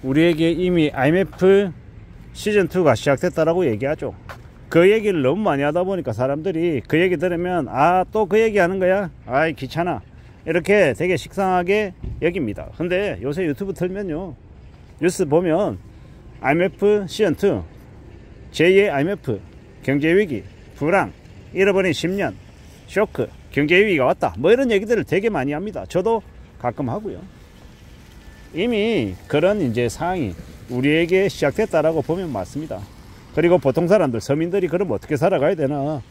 우리에게 이미 IMF 시즌2가 시작됐다라고 얘기하죠. 그 얘기를 너무 많이 하다 보니까 사람들이 그 얘기 들으면 또 그 얘기 하는 거야? 아이 귀찮아, 이렇게 되게 식상하게 여깁니다. 근데 요새 유튜브 틀면요, 뉴스 보면 IMF 시즌2, 제2의 IMF, 경제위기, 불황, 잃어버린 10년, 쇼크, 경제위기가 왔다, 뭐 이런 얘기들을 되게 많이 합니다. 저도 가끔 하고요. 이미 그런 이제 상황이 우리에게 시작됐다라고 보면 맞습니다. 그리고 보통 사람들, 서민들이 그럼 어떻게 살아가야 되나?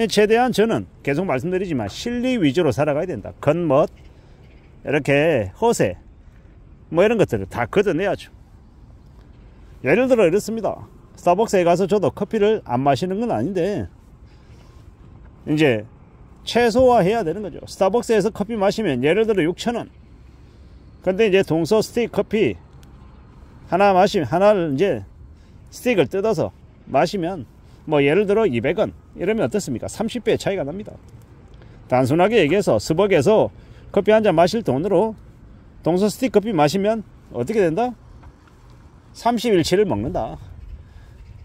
최대한 저는 계속 말씀드리지만 실리 위주로 살아가야 된다. 겉멋, 이렇게 허세, 뭐 이런 것들을 다 걷어내야죠. 예를 들어 이렇습니다. 스타벅스에 가서 저도 커피를 안 마시는 건 아닌데 이제 최소화해야 되는 거죠. 스타벅스에서 커피 마시면 예를 들어 6,000원. 근데 이제 동서 스틱 커피 하나 마시면, 하나를 이제 스틱을 뜯어서 마시면 뭐 예를 들어 200원 이러면 어떻습니까? 30배 차이가 납니다. 단순하게 얘기해서 스벅에서 커피 한 잔 마실 돈으로 동서 스틱 커피 마시면 어떻게 된다? 30일치를 먹는다.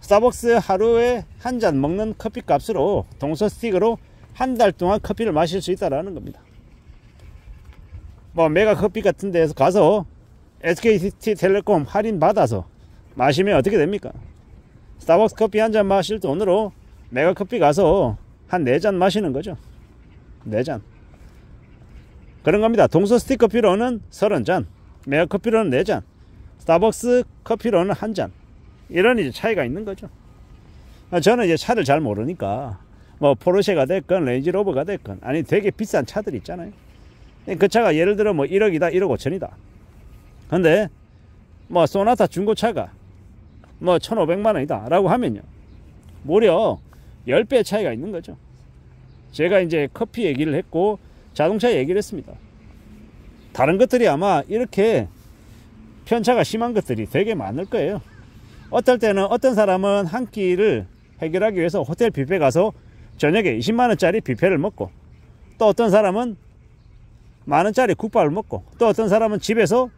스타벅스 하루에 한 잔 먹는 커피 값으로 동서 스틱으로 한 달 동안 커피를 마실 수 있다라는 겁니다. 뭐 메가 커피 같은 데서 가서 SK텔레콤 할인 받아서 마시면 어떻게 됩니까? 스타벅스 커피 한 잔 마실 돈으로 메가 커피 가서 한 4잔 마시는 거죠. 4잔. 그런 겁니다. 동서 스틱 커피로는 30잔, 메가 커피로는 4잔, 스타벅스 커피로는 1잔. 이런 이제 차이가 있는 거죠. 저는 이제 차를 잘 모르니까 뭐 포르쉐가 됐건 레인지로버가 됐건, 아니 되게 비싼 차들 있잖아요. 그 차가 예를 들어 뭐 1억이다, 1억 5천이다. 근데 뭐 소나타 중고차가 뭐 1,500만 원이다 라고 하면요, 무려 10배 차이가 있는 거죠. 제가 이제 커피 얘기를 했고 자동차 얘기를 했습니다. 다른 것들이 아마 이렇게 편차가 심한 것들이 되게 많을 거예요. 어떨 때는 어떤 사람은 한 끼를 해결하기 위해서 호텔 뷔페 가서 저녁에 20만원짜리 뷔페를 먹고, 또 어떤 사람은 만원짜리 국밥을 먹고, 또 어떤 사람은 집에서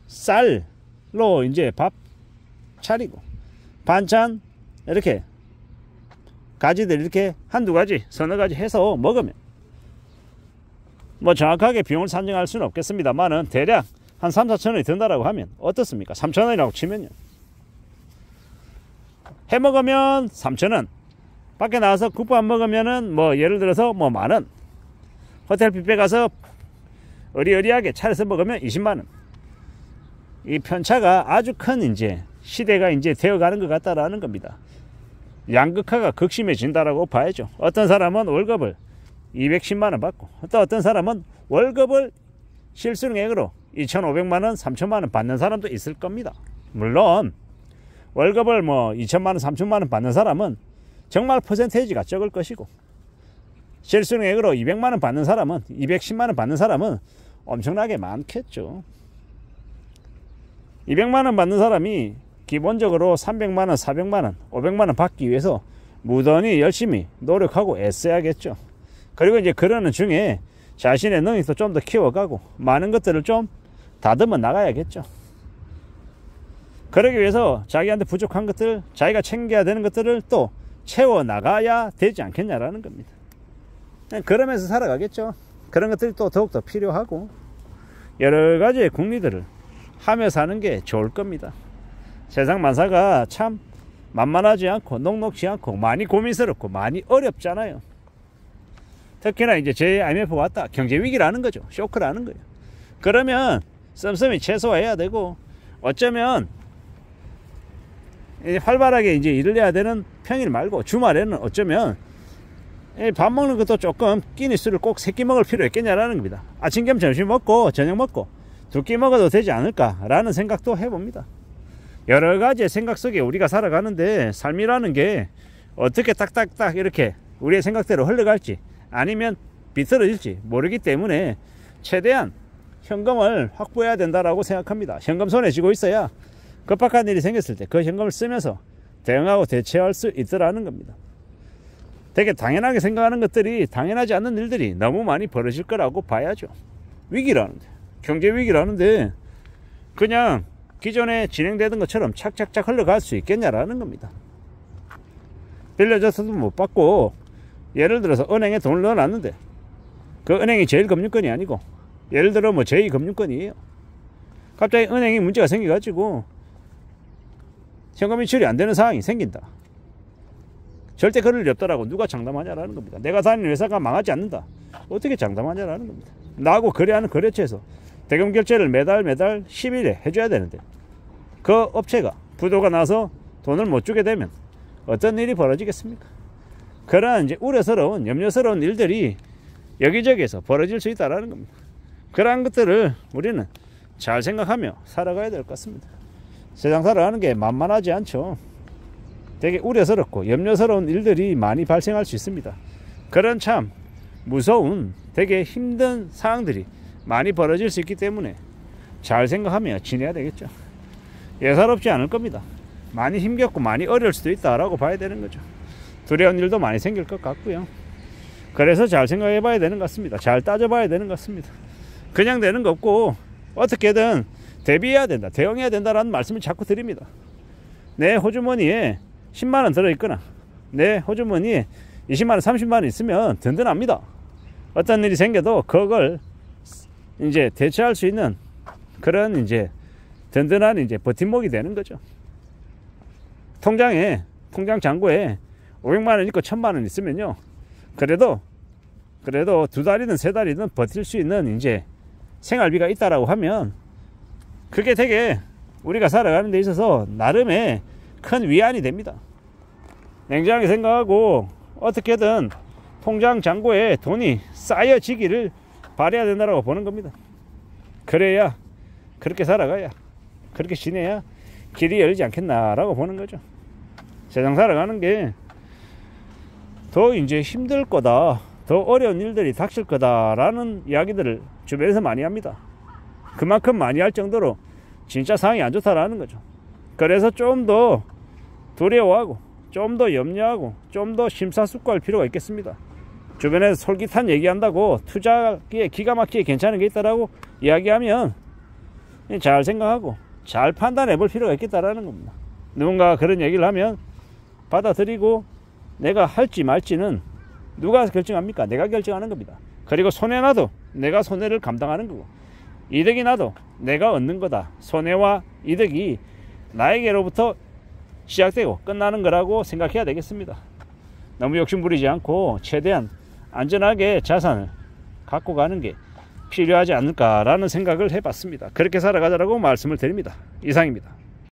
쌀로 이제 밥 차리고 반찬 이렇게 가지들 이렇게 한두 가지, 서너 가지 해서 먹으면, 뭐 정확하게 비용을 산정할 수는 없겠습니다만은 대략 한 3, 4천원이 든다라고 하면 어떻습니까? 3천원이라고 치면요, 해 먹으면 3천원, 밖에 나와서 국밥 먹으면은 뭐 예를 들어서 뭐 만원, 호텔 뷔페 가서 어리어리하게 차려서 먹으면 20만원. 이 편차가 아주 큰 이제 시대가 이제 되어가는 것 같다라는 겁니다. 양극화가 극심해진다라고 봐야죠. 어떤 사람은 월급을 210만원 받고, 또 어떤 사람은 월급을 실수령액으로 2,500만원, 3천만원 받는 사람도 있을 겁니다. 물론 월급을 뭐 2천만원, 3천만원 받는 사람은 정말 퍼센테이지가 적을 것이고, 실수령액으로 200만원 받는 사람은, 210만원 받는 사람은 엄청나게 많겠죠. 200만원 받는 사람이 기본적으로 300만원, 400만원, 500만원 받기 위해서 무던히 열심히 노력하고 애써야겠죠. 그리고 이제 그러는 중에 자신의 능력도 좀 더 키워가고 많은 것들을 좀 다듬어 나가야겠죠. 그러기 위해서 자기한테 부족한 것들, 자기가 챙겨야 되는 것들을 또 채워 나가야 되지 않겠냐라는 겁니다. 그러면서 살아가겠죠. 그런 것들이 또 더욱더 필요하고, 여러 가지의 국리들을 하며 사는 게 좋을 겁니다. 세상 만사가 참 만만하지 않고 녹록지 않고 많이 고민스럽고 많이 어렵잖아요. 특히나 이제 제-IMF가 왔다, 경제위기라는 거죠. 쇼크라는 거예요. 그러면 씀씀이 최소화해야 되고, 어쩌면 활발하게 이제 일을 해야 되는 평일 말고 주말에는 어쩌면 밥 먹는 것도 조금 끼니 술을 꼭 3끼 먹을 필요 있겠냐라는 겁니다. 아침 겸 점심 먹고 저녁 먹고 2끼 먹어도 되지 않을까라는 생각도 해봅니다. 여러 가지의 생각 속에 우리가 살아가는데, 삶이라는 게 어떻게 딱딱딱 이렇게 우리의 생각대로 흘러갈지 아니면 비틀어질지 모르기 때문에 최대한 현금을 확보해야 된다라고 생각합니다. 현금 손에 쥐고 있어야 급박한 일이 생겼을 때 그 현금을 쓰면서 대응하고 대처할 수 있더라는 겁니다. 되게 당연하게 생각하는 것들이 당연하지 않는 일들이 너무 많이 벌어질 거라고 봐야죠. 위기라는데 경제 위기라는데 그냥 기존에 진행되던 것처럼 착착착 흘러갈 수 있겠냐라는 겁니다. 빌려줘서도 못 받고, 예를 들어서 은행에 돈을 넣어놨는데 그 은행이 제1금융권이 아니고 예를 들어 뭐 제2금융권이에요. 갑자기 은행이 문제가 생겨가지고 현금이 처리 안 되는 상황이 생긴다. 절대 그럴 리 없다라고 누가 장담하냐라는 겁니다. 내가 다니는 회사가 망하지 않는다. 어떻게 장담하냐라는 겁니다. 나하고 거래하는 거래처에서 대금 결제를 매달 10일에 해줘야 되는데 그 업체가 부도가 나서 돈을 못 주게 되면 어떤 일이 벌어지겠습니까? 그러한 이제 우려스러운, 염려스러운 일들이 여기저기에서 벌어질 수 있다라는 겁니다. 그러한 것들을 우리는 잘 생각하며 살아가야 될 것 같습니다. 세상 살아가는 게 만만하지 않죠. 되게 우려스럽고 염려스러운 일들이 많이 발생할 수 있습니다. 그런 참 무서운, 되게 힘든 상황들이 많이 벌어질 수 있기 때문에 잘 생각하며 지내야 되겠죠. 예사롭지 않을 겁니다. 많이 힘겹고 많이 어려울 수도 있다라고 봐야 되는 거죠. 두려운 일도 많이 생길 것 같고요. 그래서 잘 생각해 봐야 되는 것 같습니다. 잘 따져 봐야 되는 것 같습니다. 그냥 되는 거 없고 어떻게든 대비해야 된다, 대응해야 된다라는 말씀을 자꾸 드립니다. 내 호주머니에 10만원 들어있거나 내 호주머니에 20만원 30만원 있으면 든든합니다. 어떤 일이 생겨도 그걸 이제 대처할 수 있는 그런 이제 든든한 이제 버팀목이 되는 거죠. 통장 잔고에 500만원 있고 1000만원 있으면요, 그래도 2달이든 3달이든 버틸 수 있는 이제 생활비가 있다라고 하면 그게 되게 우리가 살아가는 데 있어서 나름의 큰 위안이 됩니다. 냉정하게 생각하고 어떻게든 통장 잔고에 돈이 쌓여지기를 바라야 된다고 보는 겁니다. 그래야, 그렇게 살아가야, 그렇게 지내야 길이 열리지 않겠나라고 보는 거죠. 세상 살아가는 게 더 이제 힘들 거다, 더 어려운 일들이 닥칠 거다라는 이야기들을 주변에서 많이 합니다. 그만큼 많이 할 정도로 진짜 상황이 안 좋다라는 거죠. 그래서 좀 더 두려워하고 좀 더 염려하고 좀 더 심사숙고할 필요가 있겠습니다. 주변에서 솔깃한 얘기한다고 투자기에 기가 막히게 괜찮은 게 있다라고 이야기하면 잘 생각하고 잘 판단해 볼 필요가 있겠다라는 겁니다. 누군가 그런 얘기를 하면 받아들이고 내가 할지 말지는 누가 결정합니까? 내가 결정하는 겁니다. 그리고 손해나도 내가 손해를 감당하는 거고, 이득이 나도 내가 얻는 거다. 손해와 이득이 나에게로부터 시작되고 끝나는 거라고 생각해야 되겠습니다. 너무 욕심부리지 않고 최대한 안전하게 자산을 갖고 가는 게 필요하지 않을까라는 생각을 해봤습니다. 그렇게 살아가자라고 말씀을 드립니다. 이상입니다.